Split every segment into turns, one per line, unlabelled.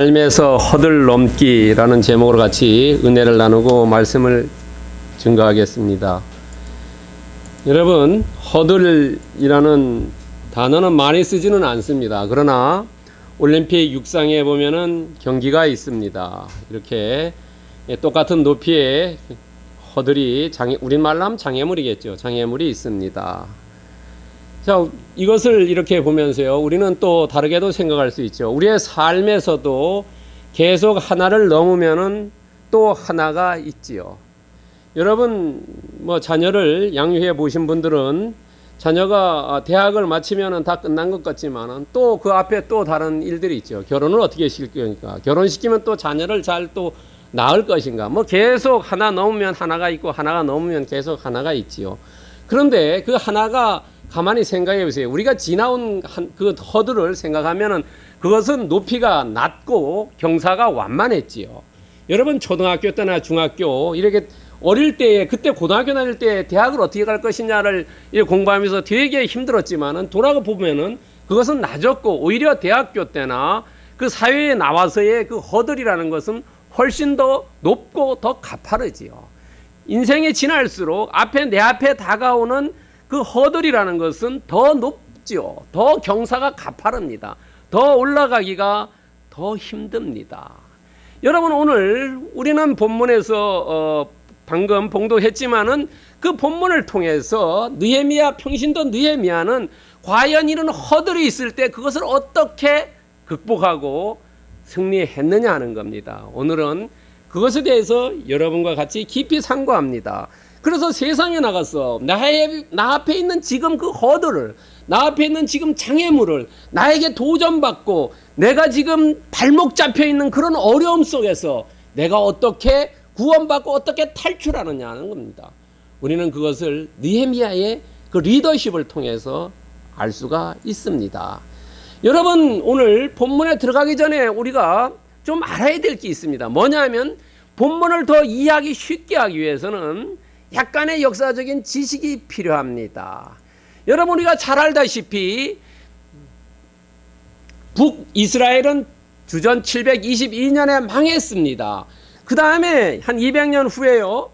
삶에서 허들 넘기라는 제목으로 같이 은혜를 나누고 말씀을 증거하겠습니다. 여러분, 허들이라는 단어는 많이 쓰지는 않습니다. 그러나 올림픽 육상에 보면은 경기가 있습니다. 이렇게 똑같은 높이의 허들이 우리말로 하면 장애물이겠죠. 장애물이 있습니다. 자, 이것을 이렇게 보면서요, 우리는 또 다르게도 생각할 수 있죠. 우리의 삶에서도 계속 하나를 넘으면은 또 하나가 있지요. 여러분, 자녀를 양육해 보신 분들은 자녀가 대학을 마치면은 다 끝난 것 같지만은 또 그 앞에 또 다른 일들이 있죠. 결혼을 어떻게 시킬 겁니까? 결혼시키면 또 자녀를 잘 또 낳을 것인가? 계속 하나 넘으면 하나가 있고 하나가 넘으면 계속 하나가 있지요. 그런데 그 하나가 가만히 생각해 보세요. 우리가 지나온 그 허들을 생각하면은 그것은 높이가 낮고 경사가 완만했지요. 여러분, 초등학교 때나 중학교 이렇게 어릴 때에, 그때 고등학교 다닐 때 대학을 어떻게 갈 것이냐를 공부하면서 되게 힘들었지만은 돌아가 보면은 그것은 낮았고, 오히려 대학교 때나 그 사회에 나와서의 그 허들이라는 것은 훨씬 더 높고 더 가파르지요. 인생이 지날수록 내 앞에 다가오는 그 허들이라는 것은 더 높죠. 더 경사가 가파릅니다. 더 올라가기가 더 힘듭니다. 여러분, 오늘 우리는 본문에서 방금 봉독했지만은 그 본문을 통해서 느헤미야, 평신도 느헤미야는 과연 이런 허들이 있을 때 그것을 어떻게 극복하고 승리했느냐 하는 겁니다. 오늘은 그것에 대해서 여러분과 같이 깊이 상고합니다. 그래서 세상에 나가서 나 앞에 있는 지금 그 허들을, 나 앞에 있는 지금 장애물을 나에게 도전받고 내가 지금 발목 잡혀 있는 그런 어려움 속에서 내가 어떻게 구원받고 어떻게 탈출하느냐 하는 겁니다. 우리는 그것을 느헤미야의 그 리더십을 통해서 알 수가 있습니다. 여러분, 오늘 본문에 들어가기 전에 우리가 좀 알아야 될 게 있습니다. 뭐냐면 본문을 더 이해하기 쉽게 하기 위해서는 약간의 역사적인 지식이 필요합니다. 여러분, 우리가 잘 알다시피 북이스라엘은 주전 722년에 망했습니다. 그 다음에 한 200년 후에요,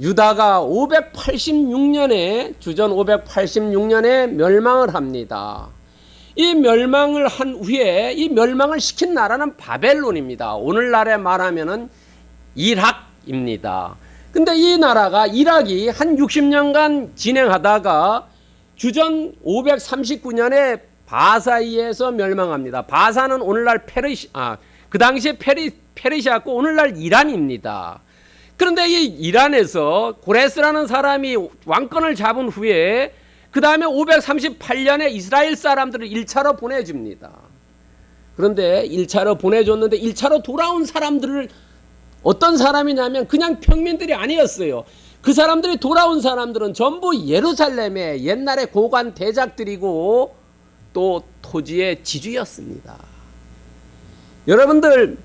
유다가 586년에 주전 586년에 멸망을 합니다. 이 멸망을 한 후에 이 멸망을 시킨 나라는 바벨론입니다. 오늘날에 말하면은 이락입니다. 근데 이 나라가, 이락이 한 60년간 진행하다가 주전 539년에 바사이에서 멸망합니다. 바사는 오늘날 그 당시에 페르시아고 오늘날 이란입니다. 그런데 이 이란에서 고레스라는 사람이 왕권을 잡은 후에 그 다음에 538년에 이스라엘 사람들을 1차로 보내줍니다. 그런데 1차로 보내줬는데 1차로 돌아온 사람들을 어떤 사람이냐면 그냥 평민들이 아니었어요. 그 사람들이 돌아온 사람들은 전부 예루살렘의 옛날의 고관 대작들이고 또 토지의 지주였습니다. 여러분들,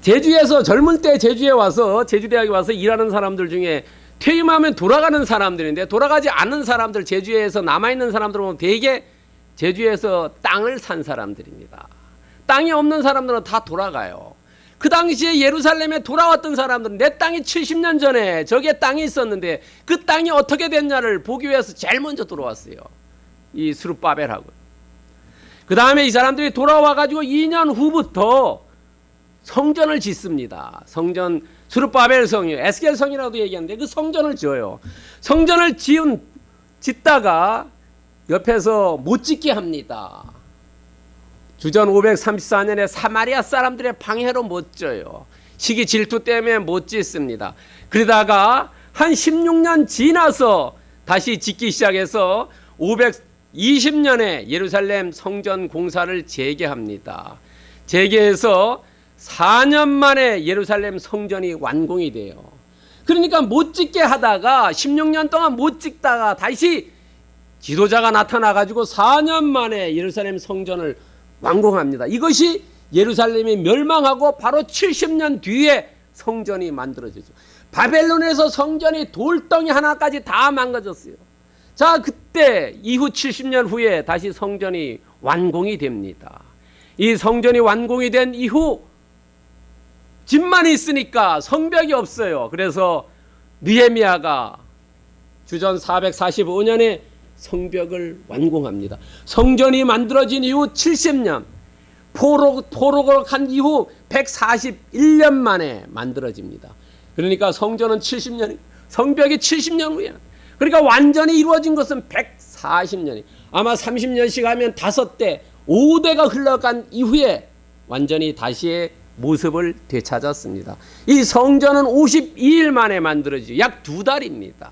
제주에서 젊을 때 제주에 와서, 제주대학에 와서 일하는 사람들 중에 퇴임하면 돌아가는 사람들인데, 돌아가지 않는 사람들, 제주에서 남아있는 사람들은 대개 제주에서 땅을 산 사람들입니다. 땅이 없는 사람들은 다 돌아가요. 그 당시에 예루살렘에 돌아왔던 사람들은 내 땅이 70년 전에 저게 땅이 있었는데 그 땅이 어떻게 됐냐를 보기 위해서 제일 먼저 돌아왔어요. 이 스룹바벨하고. 그 다음에 이 사람들이 돌아와가지고 2년 후부터 성전을 짓습니다. 성전, 스룹바벨 성이요, 에스겔 성이라고도 얘기하는데 그 성전을 지어요. 성전을 짓다가 옆에서 못 짓게 합니다. 주전 534년에 사마리아 사람들의 방해로 못 져요. 시기 질투 때문에 못 짓습니다. 그러다가 한 16년 지나서 다시 짓기 시작해서 520년에 예루살렘 성전 공사를 재개합니다. 재개해서 4년 만에 예루살렘 성전이 완공이 돼요. 그러니까 못 짓게 하다가 16년 동안 못 짓다가 다시 지도자가 나타나가지고 4년 만에 예루살렘 성전을 완공합니다. 이것이 예루살렘이 멸망하고 바로 70년 뒤에 성전이 만들어지죠. 바벨론에서 성전이 돌덩이 하나까지 다 망가졌어요. 자, 그때 이후 70년 후에 다시 성전이 완공이 됩니다. 이 성전이 완공이 된 이후 집만 있으니까 성벽이 없어요. 그래서 느헤미야가 주전 445년에 성벽을 완공합니다. 성전이 만들어진 이후 70년, 포로로 간 이후 141년 만에 만들어집니다. 그러니까 성전은 70년, 성벽이 70년 후에, 그러니까 완전히 이루어진 것은 140년이, 아마 30년씩 하면 5대, 5대가 흘러간 이후에 완전히 다시의 모습을 되찾았습니다. 이 성전은 52일 만에 만들어지죠. 약 2달입니다.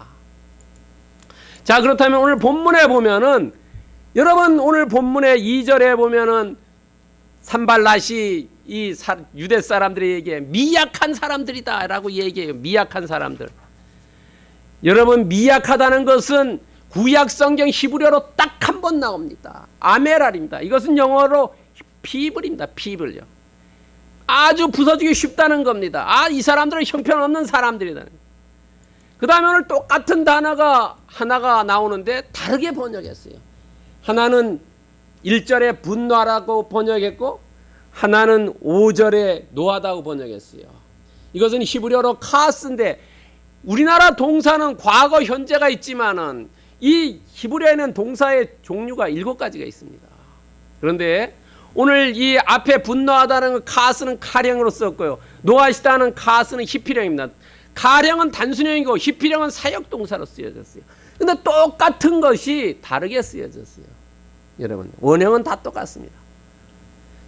자, 그렇다면 오늘 본문에 보면은, 여러분 오늘 본문의 2절에 보면은 산발랏이 이 유대 사람들에게 미약한 사람들이다 라고 얘기해요. 미약한 사람들. 여러분, 미약하다는 것은 구약 성경 히브리어로 딱 한 번 나옵니다. 아메랄입니다. 이것은 영어로 피블입니다. 피블요. 아주 부서지기 쉽다는 겁니다. 이 사람들은 형편없는 사람들이다. 그 다음에 오늘 똑같은 단어가 하나가 나오는데 다르게 번역했어요. 하나는 1절에 분노하라고 번역했고, 하나는 5절에 노하다고 번역했어요. 이것은 히브리어로 카스인데, 우리나라 동사는 과거 현재가 있지만은 이 히브리어에는 동사의 종류가 7가지가 있습니다. 그런데 오늘 이 앞에 분노하다는 카스는 카령으로 썼고요, 노하시다는 카스는 히피령입니다. 카령은 단순형이고 히피령은 사역동사로 쓰여졌어요. 근데 똑같은 것이 다르게 쓰여졌어요. 여러분, 원형은 다 똑같습니다.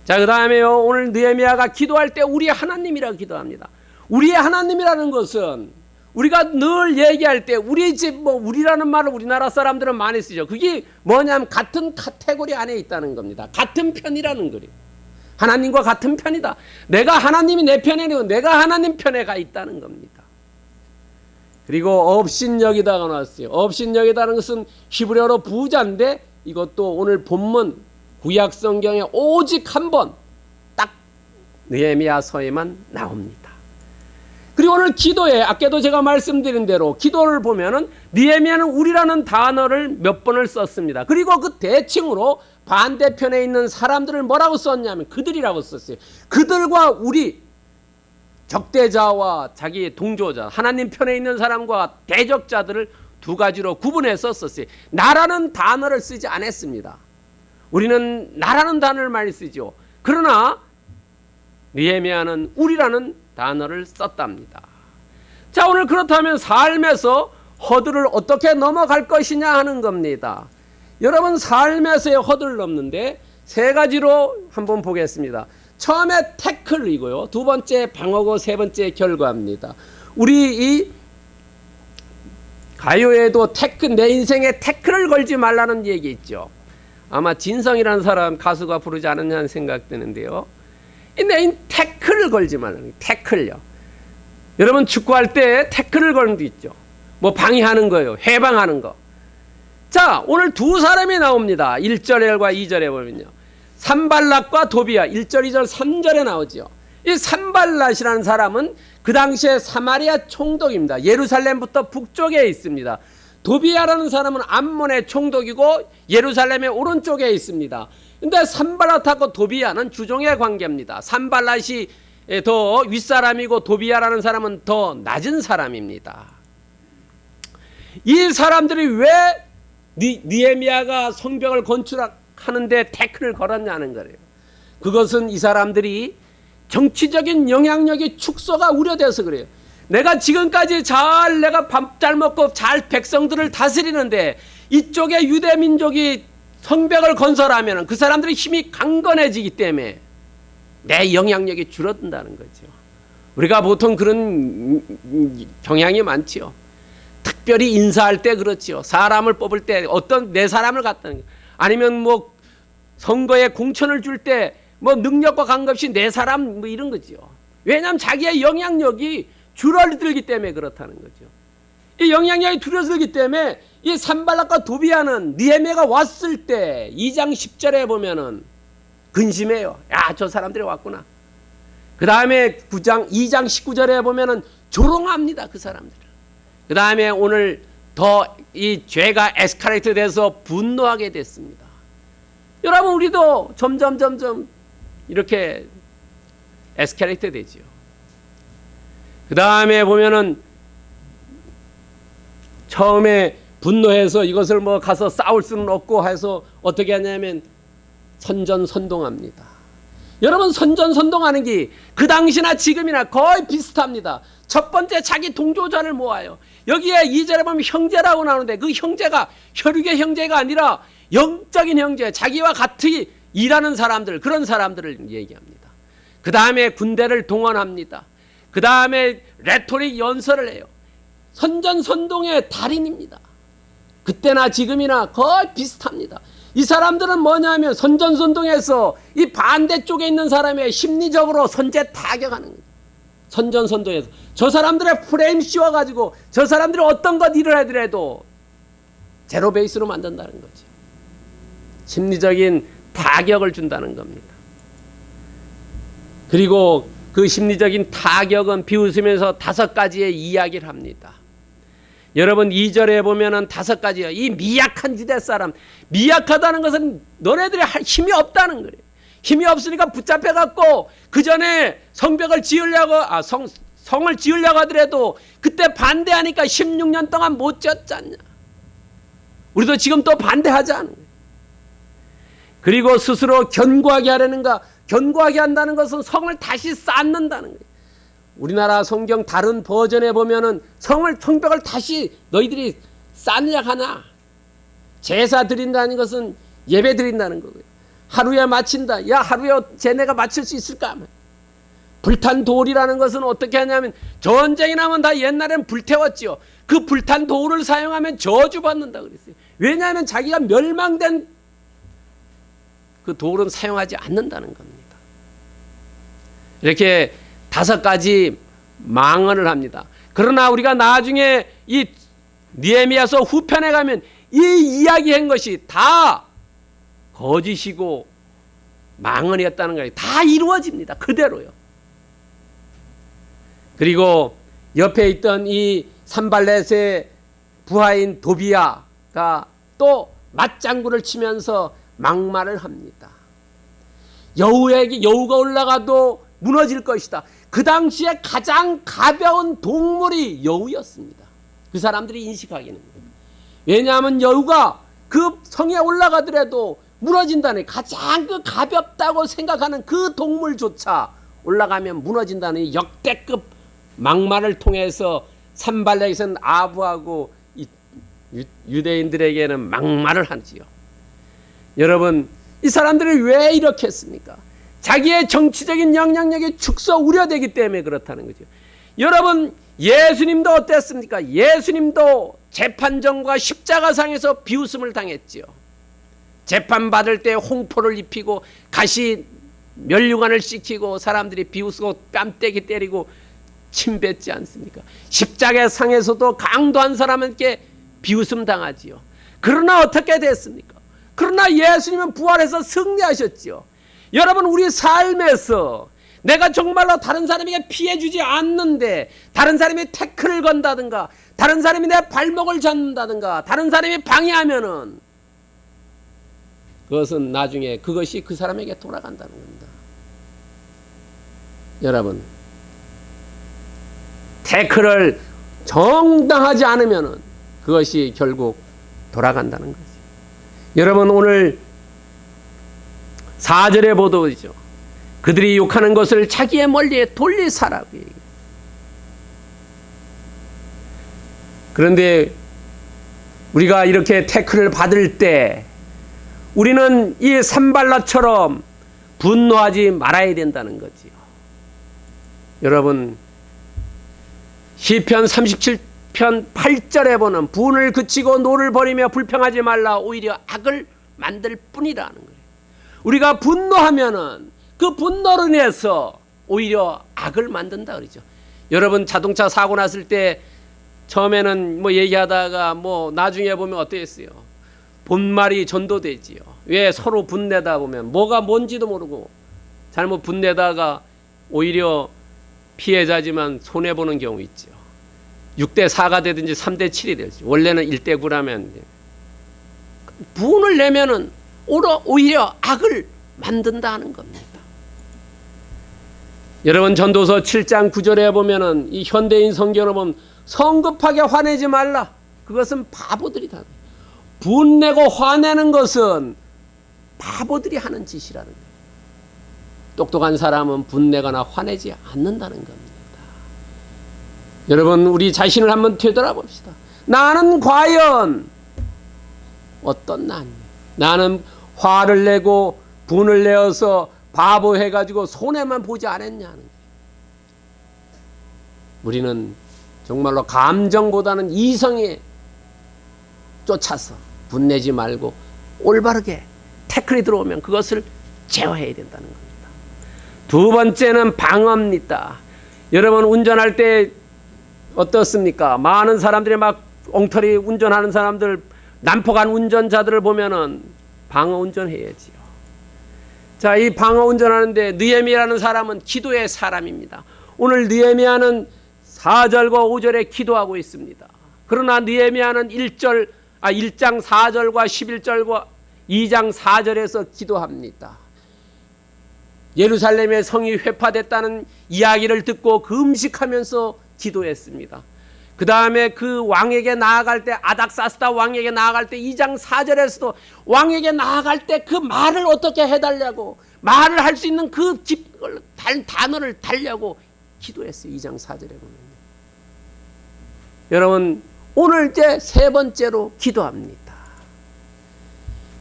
자, 그 다음에요, 오늘 느헤미야가 기도할 때 우리 하나님이라고 기도합니다. 우리의 하나님이라는 것은 우리가 늘 얘기할 때 우리 집, 우리라는 말을 우리나라 사람들은 많이 쓰죠. 그게 뭐냐면 같은 카테고리 안에 있다는 겁니다. 같은 편이라는 거예요. 하나님과 같은 편이다. 내가 하나님이 내 편에 있고 내가 하나님 편에 가 있다는 겁니다. 그리고 업신여기다가 나왔어요. 업신여기다는 것은 히브리어로 부자인데, 이것도 오늘 본문 구약 성경에 오직 한 번 딱 느헤미야서에만 나옵니다. 그리고 오늘 기도에, 아까도 제가 말씀드린 대로 기도를 보면은 느헤미야는 우리라는 단어를 몇 번을 썼습니다. 그리고 그 대칭으로 반대편에 있는 사람들을 뭐라고 썼냐면 그들이라고 썼어요. 그들과 우리, 적대자와 자기의 동조자, 하나님 편에 있는 사람과 대적자들을 2가지로 구분해서 썼어요. 나라는 단어를 쓰지 않았습니다. 우리는 나라는 단어를 많이 쓰죠. 그러나 느헤미야는 우리라는 단어를 썼답니다. 자, 오늘 그렇다면 삶에서 허들을 어떻게 넘어갈 것이냐 하는 겁니다. 여러분, 삶에서의 허들을 넘는데 3가지로 한번 보겠습니다. 처음에 태클이고요, 2번째 방어고, 3번째 결과입니다. 우리 이 가요에도 태클, 내 인생에 태클을 걸지 말라는 얘기 있죠. 아마 진성이라는 사람 가수가 부르지 않았냐는 생각 드는데요. 내 태클을 걸지 말라는, 태클요. 여러분, 축구할 때 태클을 거는 게 있죠. 뭐 방해하는 거예요. 해방하는 거. 자, 오늘 2 사람이 나옵니다. 1절과 2절에 보면요. 산발랏과 도비야. 1절, 2절, 3절에 나오죠. 이 산발랏이라는 사람은 그 당시에 사마리아 총독입니다. 예루살렘부터 북쪽에 있습니다. 도비야라는 사람은 암몬의 총독이고 예루살렘의 오른쪽에 있습니다. 근데 산발랏하고 도비야는 주종의 관계입니다. 산발랏이 더 윗사람이고 도비야라는 사람은 더 낮은 사람입니다. 이 사람들이 왜 느헤미야가 성벽을 건축하는데 태클을 걸었냐는 거예요. 그것은 이 사람들이 정치적인 영향력이 축소가 우려돼서 그래요. 내가 지금까지 내가 밥 잘 먹고 잘 백성들을 다스리는데 이쪽에 유대 민족이 성벽을 건설하면 그 사람들의 힘이 강건해지기 때문에 내 영향력이 줄어든다는 거죠. 우리가 보통 그런 경향이 많지요. 특별히 인사할 때 그렇지요. 사람을 뽑을 때 어떤 내 사람을 갖다는 거. 아니면 뭐 선거에 공천을 줄 때 뭐 능력과 관계없이 내 사람 뭐 이런 거지요. 왜냐하면 자기의 영향력이 줄어들기 때문에 그렇다는 거죠. 이 영향력이 줄어들기 때문에 이 산발랏과 도비야는 느헤미야가 왔을 때 2장 10절에 보면은 근심해요. 야, 저 사람들이 왔구나. 그 다음에 2장 19절에 보면은 조롱합니다. 그 사람들을. 그 다음에 오늘 더 이 죄가 에스컬레이트 돼서 분노하게 됐습니다. 여러분, 우리도 점점 이렇게 에스컬레이트 되지요. 그 다음에 보면은 처음에 분노해서 이것을 뭐 가서 싸울 수는 없고 해서 어떻게 하냐면 선전선동합니다. 여러분, 선전선동하는 게 그 당시나 지금이나 거의 비슷합니다. 첫 번째 자기 동조자를 모아요. 여기에 2절에 보면 형제라고 나오는데 그 형제가 혈육의 형제가 아니라 영적인 형제, 자기와 같이 일하는 사람들, 그런 사람들을 얘기합니다. 그 다음에 군대를 동원합니다. 그 다음에 레토릭 연설을 해요. 선전선동의 달인입니다. 그때나 지금이나 거의 비슷합니다. 이 사람들은 뭐냐면 선전선동에서 이 반대쪽에 있는 사람의 심리적으로 선제 타격하는 거예요. 선전선동에서 저 사람들의 프레임 씌워가지고 저 사람들이 어떤 것 일을 하더라도 제로 베이스로 만든다는 거죠. 심리적인 타격을 준다는 겁니다. 그리고 그 심리적인 타격은 비웃으면서 5가지의 이야기를 합니다. 여러분 2절에 보면은 5가지요. 이 미약한 유대 사람, 미약하다는 것은 너네들이 할 힘이 없다는 거예요. 힘이 없으니까 붙잡혀 갖고 그 전에 성벽을 지으려고 성을 지으려고 하더라도 그때 반대하니까 16년 동안 못 지었지 않냐. 우리도 지금 또 반대하자는 거예요. 그리고 스스로 견고하게 하려는가. 견고하게 한다는 것은 성을 다시 쌓는다는 거예요. 우리나라 성경 다른 버전에 보면은 성벽을 다시 너희들이 쌓으려고 하나. 제사 드린다는 것은 예배 드린다는 거고요. 하루에 마친다. 야, 하루에 쟤네가 마칠 수 있을까? 불탄 돌이라는 것은 어떻게 하냐면 전쟁이 나면 다 옛날에는 불태웠지요. 그 불탄 돌을 사용하면 저주받는다 그랬어요. 왜냐하면 자기가 멸망된 그 돌은 사용하지 않는다는 겁니다. 이렇게 5가지 망언을 합니다. 그러나 우리가 나중에 이 느헤미야서 후편에 가면 이 이야기한 것이 다 거짓이고 망언이었다는 거예요. 다 이루어집니다. 그대로요. 그리고 옆에 있던 이 산발렛의 부하인 도비야가 또 맞장구를 치면서 막말을 합니다. 여우가 올라가도 무너질 것이다. 그 당시에 가장 가벼운 동물이 여우였습니다. 그 사람들이 인식하기는. 왜냐하면 여우가 그 성에 올라가더라도 무너진다는, 가장 그 가볍다고 생각하는 그 동물조차 올라가면 무너진다는 역대급 막말을 통해서 산발렛은 아부하고 유대인들에게는 막말을 하지요. 여러분, 이 사람들이 왜 이렇게 했습니까? 자기의 정치적인 영향력이 축소 우려되기 때문에 그렇다는 거죠. 여러분, 예수님도 어땠습니까? 예수님도 재판정과 십자가상에서 비웃음을 당했지요. 재판받을 때 홍포를 입히고 가시 면류관을 씻기고 사람들이 비웃고 뺨때기 때리고 침 뱉지 않습니까? 십자가상에서도 강도한 사람에게 비웃음 당하지요. 그러나 어떻게 됐습니까? 그러나 예수님은 부활해서 승리하셨지요. 여러분, 우리 삶에서 내가 정말로 다른 사람에게 피해 주지 않는데 다른 사람이 태클을 건다든가 다른 사람이 내 발목을 잡는다든가 다른 사람이 방해하면은 그것은 나중에 그것이 그 사람에게 돌아간다는 겁니다. 여러분, 태클을 정당하지 않으면은 그것이 결국 돌아간다는 거죠. 여러분, 오늘 4절에 보도죠. 그들이 욕하는 것을 자기의 멀리에 돌리사라고 얘기해요. 그런데 우리가 이렇게 태클을 받을 때 우리는 이 산발랏처럼 분노하지 말아야 된다는 거지요. 여러분, 시편 37편 8절에 보는 분을 그치고 노를 버리며 불평하지 말라 오히려 악을 만들 뿐이라는 거예요. 우리가 분노하면은 그 분노로 인해서 오히려 악을 만든다 그러죠. 여러분, 자동차 사고 났을 때 처음에는 뭐 얘기하다가 뭐 나중에 보면 어땠어요? 본말이 전도되지요. 왜? 서로 분내다 보면 뭐가 뭔지도 모르고 잘못 분내다가 오히려 피해자지만 손해보는 경우 있죠. 6대4가 되든지 3대7이 되지. 원래는 1대9라면 분을 내면은 오히려 악을 만든다 하는 겁니다. 여러분 전도서 7장 9절에 보면은 이 현대인 성경을 보면 성급하게 화내지 말라. 그것은 바보들이다. 분내고 화내는 것은 바보들이 하는 짓이라는 거예요. 똑똑한 사람은 분내거나 화내지 않는다는 겁니다. 여러분 우리 자신을 한번 되돌아봅시다. 나는 과연 어떤 나는 화를 내고 분을 내어서 바보 해가지고 손해만 보지 않았냐는 거예요. 우리는 정말로 감정보다는 이성에 쫓아서 분내지 말고 올바르게 태클이 들어오면 그것을 제어해야 된다는 겁니다. 두 번째는 방어입니다. 여러분 운전할 때 어떻습니까? 많은 사람들이 막 엉터리 운전하는 사람들, 난폭한 운전자들을 보면은 방어 운전해야지요. 자, 이 방어 운전하는데 느헤미야라는 사람은 기도의 사람입니다. 오늘 느헤미야는 4절과 5절에 기도하고 있습니다. 그러나 느헤미야는 1장 4절과 11절과 2장 4절에서 기도합니다. 예루살렘의 성이 회파됐다는 이야기를 듣고 금식하면서 기도했습니다. 그 다음에 그 왕에게 나아갈 때, 아닥사스다 왕에게 나아갈 때 2장 4절에서도 왕에게 나아갈 때 그 말을 어떻게 해달라고, 말을 할 수 있는 그 단어를 달라고 기도했어요. 2장 4절에 보면. 여러분 오늘 이제 세 번째로 기도합니다.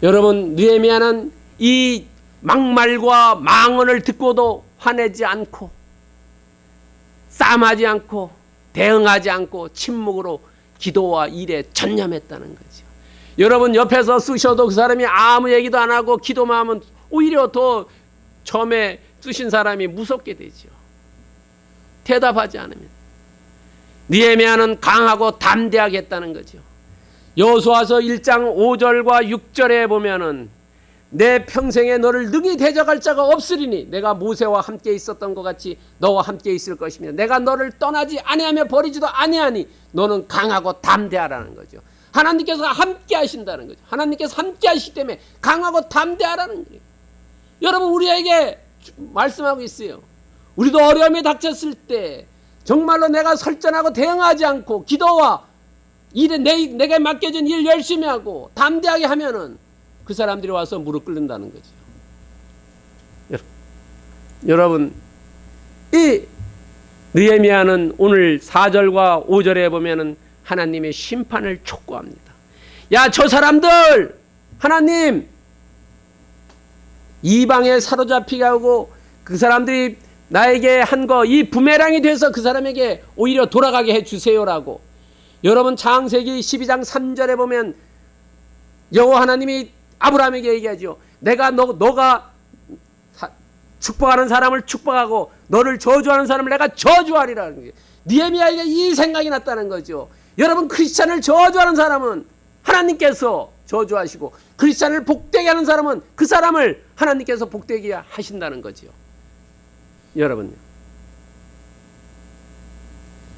여러분 느헤미야는 이 막말과 망언을 듣고도 화내지 않고 싸움하지 않고 대응하지 않고 침묵으로 기도와 일에 전념했다는 거죠. 여러분 옆에서 쓰셔도 그 사람이 아무 얘기도 안 하고 기도만 하면 오히려 더 처음에 쓰신 사람이 무섭게 되죠. 대답하지 않으면. 느헤미야는 강하고 담대하게 했다는 거죠. 여호수아서 1장 5절과 6절에 보면은 내 평생에 너를 능히 대적할 자가 없으리니 내가 모세와 함께 있었던 것 같이 너와 함께 있을 것이며 내가 너를 떠나지 아니하며 버리지도 아니하니 너는 강하고 담대하라는 거죠. 하나님께서 함께 하신다는 거죠. 하나님께서 함께 하시기 때문에 강하고 담대하라는 거예요. 여러분 우리에게 말씀하고 있어요. 우리도 어려움에 닥쳤을 때 정말로 내가 설전하고 대응하지 않고 기도와 일에 내게 맡겨진 일 열심히 하고 담대하게 하면은 그 사람들이 와서 무릎 꿇는다는 거죠. 여러분 이 느헤미야는 오늘 4절과 5절에 보면은 하나님의 심판을 촉구합니다. 야, 저 사람들 하나님 이방에 사로잡히게 하고 그 사람들이 나에게 한 거 이 부메랑이 돼서 그 사람에게 오히려 돌아가게 해주세요라고. 여러분 창세기 12장 3절에 보면 여호와 하나님이 아브라함에게 얘기하죠. 내가 너가 축복하는 사람을 축복하고 너를 저주하는 사람을 내가 저주하리라는 거예요. 느헤미야에게 이 생각이 났다는 거죠. 여러분 크리스찬을 저주하는 사람은 하나님께서 저주하시고 크리스찬을 복되게 하는 사람은 그 사람을 하나님께서 복되게 하신다는 거죠. 여러분요.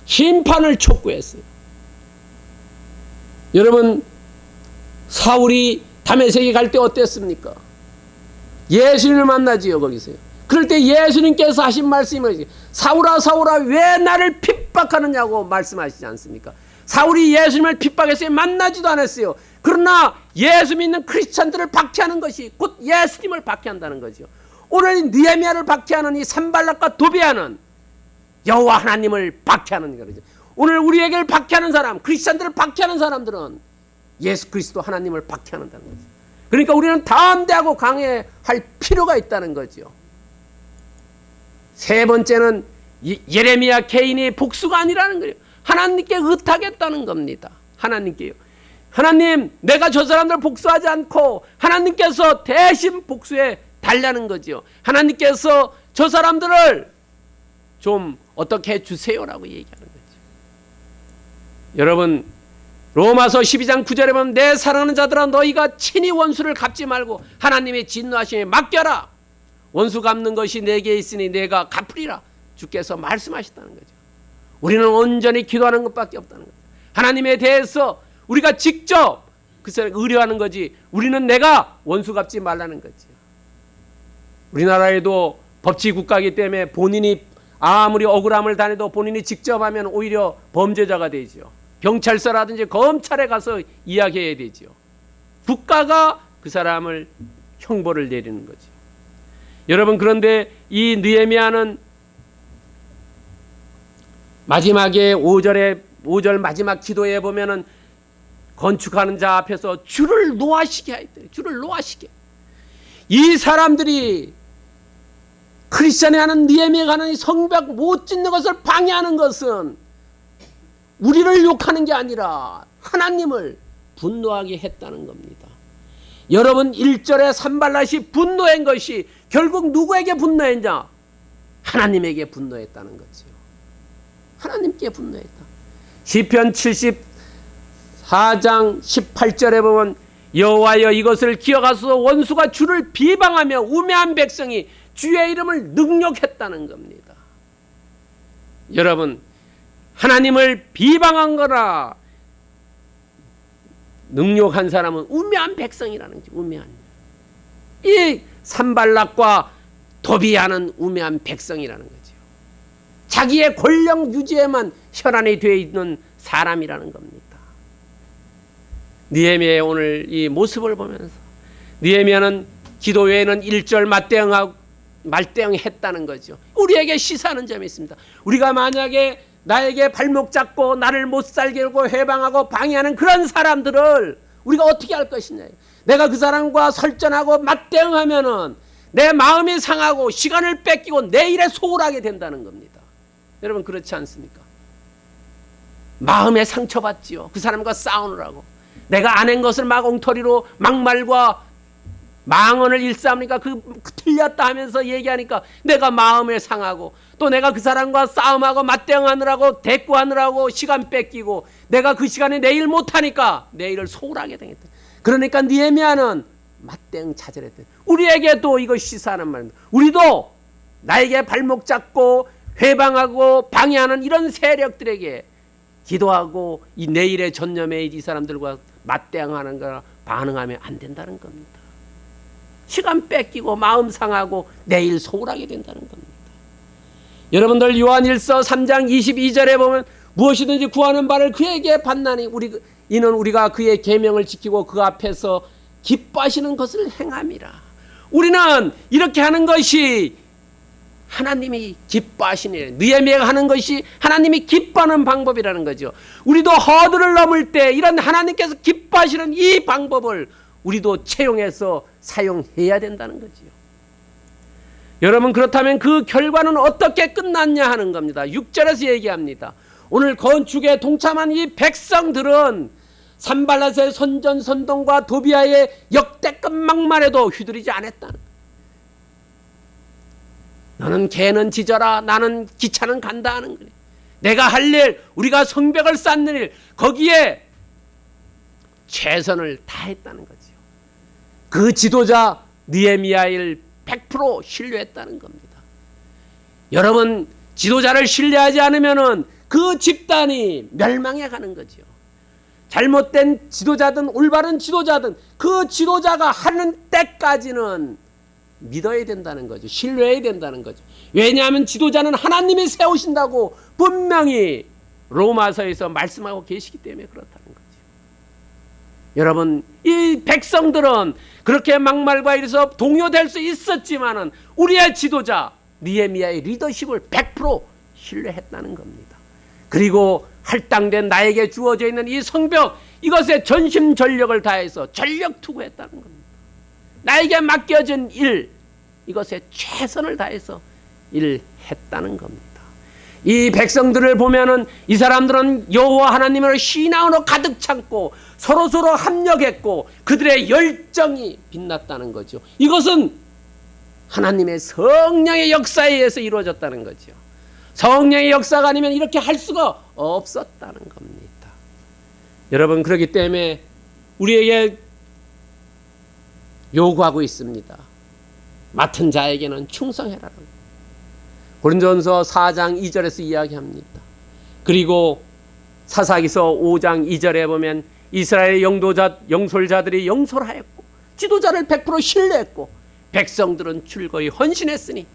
심판을 촉구했어요. 여러분 사울이 다메섹에 갈 때 어땠습니까? 예수님을 만나지요 거기서요. 그럴 때 예수님께서 하신 말씀이 사울아 사울아 왜 나를 핍박하느냐고 말씀하시지 않습니까? 사울이 예수님을 핍박했어요. 만나지도 않았어요. 그러나 예수 믿는 크리스찬들을 박해하는 것이 곧 예수님을 박해한다는 거죠. 오늘 느헤미야를 박해하는 이 산발락과 도비아는 여호와 하나님을 박해하는 거죠. 오늘 우리에게 박해하는 사람, 크리스찬들을 박해하는 사람들은 예수 그리스도 하나님을 박해하는 거죠. 그러니까 우리는 담대하고 강해할 필요가 있다는 거죠. 세 번째는 예레미야 개인이 복수가 아니라는 거예요. 하나님께 의탁했다는 겁니다. 하나님께요. 하나님 내가 저 사람들 복수하지 않고 하나님께서 대신 복수해 달라는 거죠. 하나님께서 저 사람들을 좀 어떻게 해주세요라고 얘기하는 거죠. 여러분 로마서 12장 9절에 보면 내 사랑하는 자들아 너희가 친히 원수를 갚지 말고 하나님의 진노하심에 맡겨라. 원수 갚는 것이 내게 있으니 내가 갚으리라. 주께서 말씀하셨다는 거죠. 우리는 온전히 기도하는 것밖에 없다는 거죠. 하나님에 대해서 우리가 직접 그 사람 의뢰하는 거지 우리는 내가 원수 갚지 말라는 거죠. 우리나라에도 법치 국가이기 때문에 본인이 아무리 억울함을 당해도 본인이 직접 하면 오히려 범죄자가 되죠. 경찰서라든지 검찰에 가서 이야기해야 되죠. 국가가 그 사람을 형벌을 내리는 거죠. 여러분, 그런데 이 느헤미야는 마지막에 5절 마지막 기도에 보면은 건축하는 자 앞에서 줄을 놓아시게 하였대요. 줄을 놓아시게. 이 사람들이 크리스천이 하는 느헤미야가 하는 성벽 못 짓는 것을 방해하는 것은 우리를 욕하는 게 아니라 하나님을 분노하게 했다는 겁니다. 여러분, 1절에 산발랏이 분노한 것이 결국 누구에게 분노했냐? 하나님에게 분노했다는 거죠. 하나님께 분노했다. 시편 74장 18절에 보면 여호와여 이것을 기억하소서 원수가 주를 비방하며 우매한 백성이 주의 이름을 능욕했다는 겁니다. 여러분, 하나님을 비방한 거라 능욕한 사람은 우매한 백성이라는 거죠. 우매한. 이 산발락과 도비야는 우매한 백성이라는 거죠. 자기의 권력 유지에만 혈안이 되어 있는 사람이라는 겁니다. 느헤미야의 오늘 이 모습을 보면서 느헤미야는 기도 외에는 1절 말대응했다는 거죠. 우리에게 시사하는 점이 있습니다. 우리가 만약에 나에게 발목 잡고 나를 못 살게 하고 회방하고 방해하는 그런 사람들을 우리가 어떻게 할 것이냐. 내가 그 사람과 설전하고 맞대응하면은 내 마음이 상하고 시간을 뺏기고 내 일에 소홀하게 된다는 겁니다. 여러분, 그렇지 않습니까? 마음에 상처받지요. 그 사람과 싸우느라고. 내가 안 한 것을 막 엉터리로 막말과 망언을 일삼으니까 그 틀렸다 하면서 얘기하니까 내가 마음에 상하고 또 내가 그 사람과 싸움하고 맞대응하느라고 대꾸하느라고 시간 뺏기고 내가 그 시간에 내 일 못하니까 내 일을 소홀하게 되겠다. 그러니까 느헤미야는 맞대응 차절했대. 우리에게도 이거 시사하는 말입니다. 우리도 나에게 발목 잡고 회방하고 방해하는 이런 세력들에게 기도하고 이 내일의 전념에 이 사람들과 맞대응하는 거라 반응하면 안 된다는 겁니다. 시간 뺏기고 마음 상하고 내일 소홀하게 된다는 겁니다. 여러분들 요한일서 3장 22절에 보면 무엇이든지 구하는 바를 그에게 받나니 이는 우리가 그의 계명을 지키고 그 앞에서 기뻐하시는 것을 행함이라. 우리는 이렇게 하는 것이 하나님이 기뻐하시는, 느헤미야가 하는 것이 하나님이 기뻐하는 방법이라는 거죠. 우리도 허들을 넘을 때 이런 하나님께서 기뻐하시는 이 방법을 우리도 채용해서 사용해야 된다는 거지요. 여러분, 그렇다면 그 결과는 어떻게 끝났냐 하는 겁니다. 6절에서 얘기합니다. 오늘 건축에 동참한 이 백성들은 산발랏의 선전선동과 도비야의 역대급 막말에도 휘둘리지 않았다는 거예요. 너는 개는 짖어라, 나는 기차는 간다 하는 거예요. 내가 할 일, 우리가 성벽을 쌓는 일, 거기에 최선을 다했다는 거죠. 그 지도자 느헤미야를 100% 신뢰했다는 겁니다. 여러분, 지도자를 신뢰하지 않으면 그 집단이 멸망해 가는 거죠. 잘못된 지도자든 올바른 지도자든 그 지도자가 하는 때까지는 믿어야 된다는 거죠. 신뢰해야 된다는 거죠. 왜냐하면 지도자는 하나님이 세우신다고 분명히 로마서에서 말씀하고 계시기 때문에 그렇다는 거죠. 여러분, 이 백성들은 그렇게 막말과 이래서 동요될 수 있었지만은 우리의 지도자 느헤미야의 리더십을 100% 신뢰했다는 겁니다. 그리고 할당된 나에게 주어져 있는 이 성벽, 이것에 전심전력을 다해서 전력 투구했다는 겁니다. 나에게 맡겨진 일, 이것에 최선을 다해서 일했다는 겁니다. 이 백성들을 보면은 이 사람들은 여호와 하나님을 신앙으로 가득 참고 서로서로 합력했고 그들의 열정이 빛났다는 거죠. 이것은 하나님의 성령의 역사에 의해서 이루어졌다는 거죠. 성령의 역사가 아니면 이렇게 할 수가 없었다는 겁니다. 여러분, 그렇기 때문에 우리에게 요구하고 있습니다. 맡은 자에게는 충성해라. 고린도전서 4장 2절에서 이야기합니다. 그리고 사사기서 5장 2절에 보면 이스라엘의 영솔자들이 영솔하였고 지도자를 100% 신뢰했고 백성들은 즐거이 헌신했으니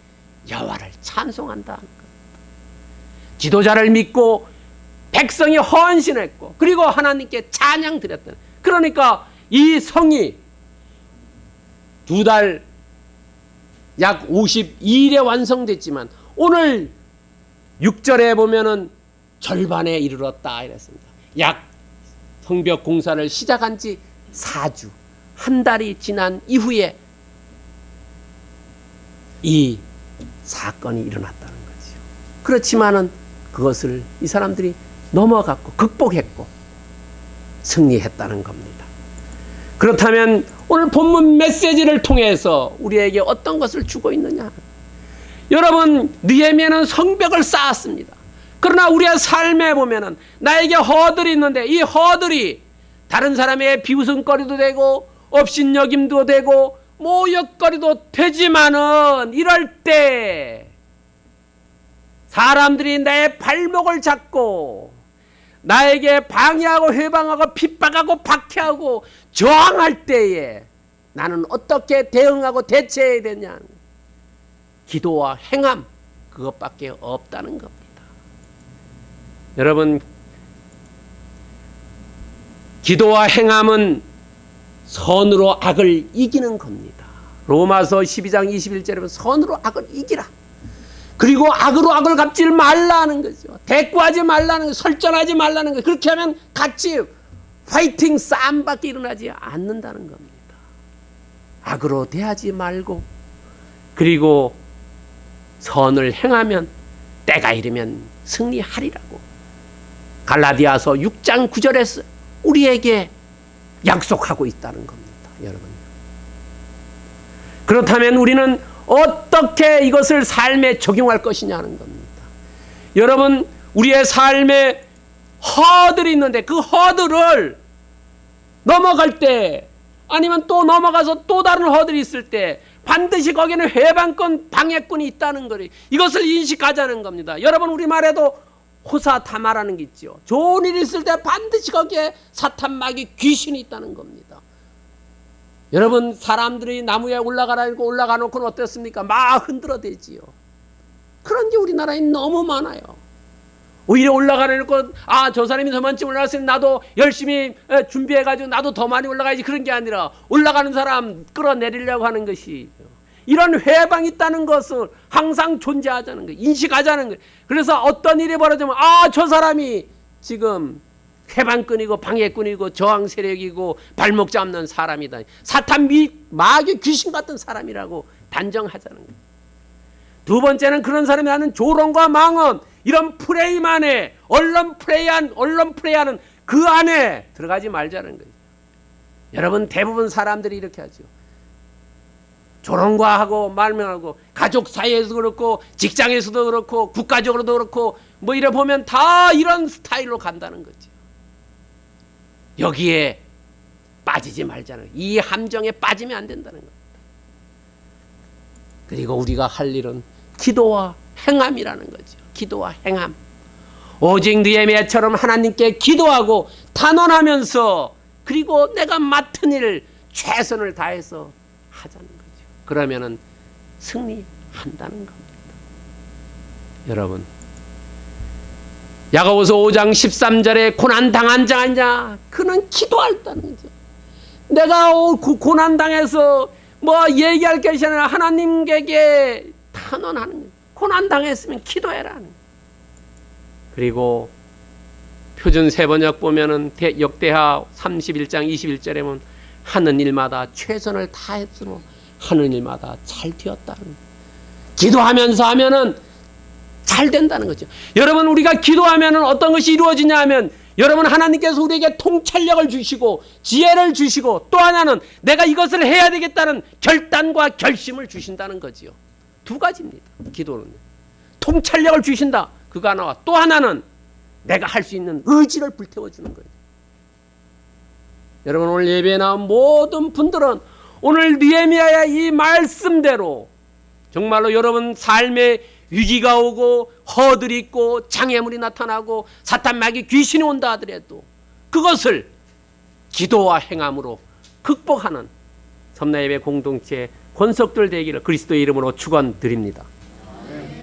여호와를 찬송한다. 지도자를 믿고 백성이 헌신했고 그리고 하나님께 찬양 드렸다. 그러니까 이 성이 2달 약 52일에 완성됐지만 오늘 6절에 보면은 절반에 이르렀다 이랬습니다. 약 성벽 공사를 시작한 지 4주, 한 달이 지난 이후에 이 사건이 일어났다는 거죠. 그렇지만은 그것을 이 사람들이 넘어갔고 극복했고 승리했다는 겁니다. 그렇다면 오늘 본문 메시지를 통해서 우리에게 어떤 것을 주고 있느냐? 여러분, 느헤미야는 성벽을 쌓았습니다. 그러나 우리의 삶에 보면은 나에게 허들이 있는데 이 허들이 다른 사람의 비웃음거리도 되고 업신여김도 되고 모욕거리도 되지만은 이럴 때 사람들이 내 발목을 잡고 나에게 방해하고 회방하고 핍박하고 박해하고 저항할 때에 나는 어떻게 대응하고 대처해야 되냐? 기도와 행함, 그것밖에 없다는 겁니다. 여러분, 기도와 행함은 선으로 악을 이기는 겁니다. 로마서 12장 21절에 보면 선으로 악을 이기라. 그리고 악으로 악을 갚지 말라는 거죠. 대꾸하지 말라는 거죠. 설전하지 말라는 거죠. 그렇게 하면 같이 파이팅 싸움밖에 일어나지 않는다는 겁니다. 악으로 대하지 말고 그리고 선을 행하면 때가 이르면 승리하리라고 갈라디아서 6장 9절에서 우리에게 약속하고 있다는 겁니다. 여러분, 그렇다면 우리는 어떻게 이것을 삶에 적용할 것이냐는 겁니다. 여러분, 우리의 삶에 허들이 있는데 그 허들을 넘어갈 때 아니면 또 넘어가서 또 다른 허들이 있을 때 반드시 거기는 회방권 방해꾼이 있다는 거예요. 이것을 인식하자는 겁니다. 여러분, 우리말에도 호사타마라는 게 있죠. 좋은 일이 있을 때 반드시 거기에 사탄 마귀 귀신이 있다는 겁니다. 여러분, 사람들이 나무에 올라가라고 올라가 놓고는 어떻습니까? 막 흔들어대지요. 그런 게 우리나라에 너무 많아요. 오히려 올라가라 놓고 저 사람이 더 많이 올라갔으니 나도 열심히 준비해가지고 나도 더 많이 올라가야지, 그런 게 아니라 올라가는 사람 끌어내리려고 하는 것이, 이런 회방이 있다는 것을 항상 존재하자는 거예요. 인식하자는 거예요. 그래서 어떤 일이 벌어지면 저 사람이 지금 회방꾼이고 방해꾼이고 저항 세력이고 발목 잡는 사람이다. 사탄 마귀 귀신 같은 사람이라고 단정하자는 거예요. 두 번째는 그런 사람이 하는 조롱과 망언, 이런 프레임 안에 언론 플레이하는 그 안에 들어가지 말자는 거예요. 여러분, 대부분 사람들이 이렇게 하죠. 조롱과 하고 말명하고 가족 사이에서도 그렇고 직장에서도 그렇고 국가적으로도 그렇고 뭐 이래 보면 다 이런 스타일로 간다는 거죠. 여기에 빠지지 말자는 거예요. 이 함정에 빠지면 안 된다는 겁니다. 그리고 우리가 할 일은 기도와 행함이라는 거죠. 기도와 행함. 오직 느헤미야처럼 하나님께 기도하고 단언하면서 그리고 내가 맡은 일을 최선을 다해서 하자는 거죠. 그러면은 승리한다는 겁니다. 여러분, 야고보서 5장 13절에 고난당한 자 아니냐? 그는 기도할다는 거죠. 내가 고난당해서 뭐 얘기할 것이 아니라 하나님께 탄원하는 거예요. 고난당했으면 기도해라. 그리고 표준 세번역 보면은 역대하 31장 21절에 보면 하는 일마다 최선을 다했으므로 하는 일마다 잘 되었다는 거예요. 기도하면서 하면은 잘 된다는 거죠. 여러분, 우리가 기도하면은 어떤 것이 이루어지냐 하면, 여러분, 하나님께서 우리에게 통찰력을 주시고 지혜를 주시고 또 하나는 내가 이것을 해야 되겠다는 결단과 결심을 주신다는 거지요. 두 가지입니다. 기도는 통찰력을 주신다, 그거 하나와 또 하나는 내가 할 수 있는 의지를 불태워주는 거예요. 여러분, 오늘 예배에 나온 모든 분들은 오늘 느헤미야의 이 말씀대로 정말로 여러분 삶에 위기가 오고 허들이 있고 장애물이 나타나고 사탄 마귀 귀신이 온다 하더라도 그것을 기도와 행함으로 극복하는 섬나예배 공동체 권속들 되기를 그리스도의 이름으로 축원드립니다.